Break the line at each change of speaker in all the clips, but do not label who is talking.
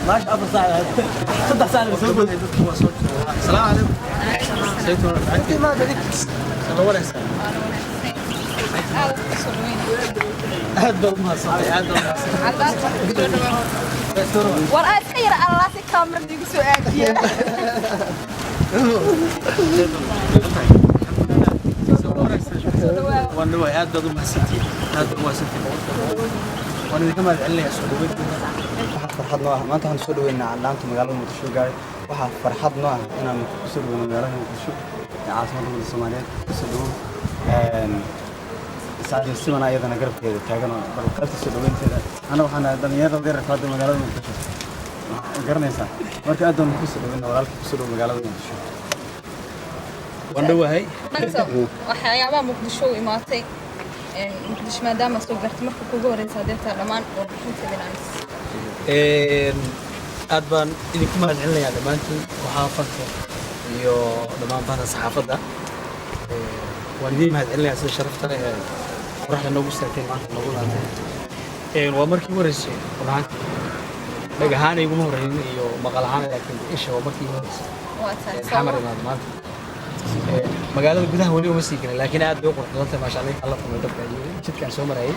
ماشي أفضل ساعة صدق ساعة بسوق السلام عليكم سيدنا أنت ما تدري ولا ساعة هذا ما صحيح هذا
والله تخير على راسي كاميرا ديك سؤال
وانا هذا ما ستي هذا ما ستي وانا كمان عليه سعودي
farxad noo ah maanta waxaan soo dhaweynaa calaamta magaalada Muqdisho gaaray waxa farxad noo ah inaan ku soo dhaweeyno magaalada Muqdisho ee caasimadda Soomaaliyeed ku soo dhaweeyno saacadii simana ayadana garabkeeda taagan oo balqalta soo dhaweynteeda ana waxaan dhalinyarada yar qaado magaalada Muqdisho garanaysaa marka aad aan ku soo dhaweeyno walaalka ku soo dhaweeyno magaalada Muqdisho
wandhawahay
waxyaabaha Muqdisho imaatay Muqdisho maadaama soo gartay marka kugu horeysa deerta dhamaan oo bixinta binaanis
aad baan idinku mahadcelinayaa dhammaantiin waxaa fanka iyo dhammaan bahda saxaafadda waan idiin mahadcelinayaa sida sharafta leh ee qoraxda noogu istaagtay maanta noogu laatay waa markii ugu horeysay runaantii dhag ahaan iguma horreyn iyo maqal ahaan laakiin isha waa markii ugu horeysay xamar imaad maanta magaalada gudaha weli uma sii gelin laakiin aad bay u qurux badan tahay maasha Allah alla kulmay dadka iyo jidkaan soo marayay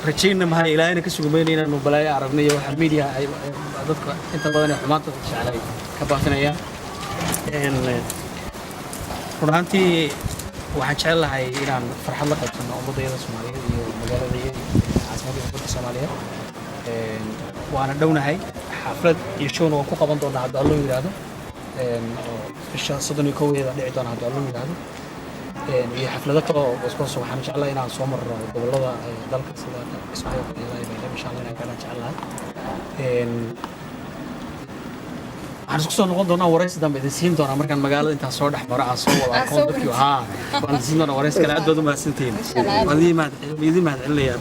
rajayna mahay ilaahayna ka sugumayna inaanu balaayo aragnay waxa media ay dadka inta badan ee xumaanta jeclay ka baafinayaan runtii waxaan jecelahay inaan farxad la qaybsano ummadayada Soomaaliyeed iyo magaalada iyo caasimadda ummadda Soomaaliyeed waana dhownahay xaflad iyo show oo ku qaban doona hadda loo yiraahdo bisha 31 dhici doona hadda loo yiraahdo iyo xaflado kale oo isku soo waxaan jeclahay inaan soo marro gobolada dalka sida Ismaaciil iyo insha Allah inaan kana jeclahay waxaan isku soo noqon doonaa waraysi dambe idin siin doonaa markaan magaalada intaan soo dhex maro aan soo wada aqoon dadkii waan siin doonaa waraysi kale aad baad u mahadsantihiin. Wadiimaad idin mahadcelinayaa.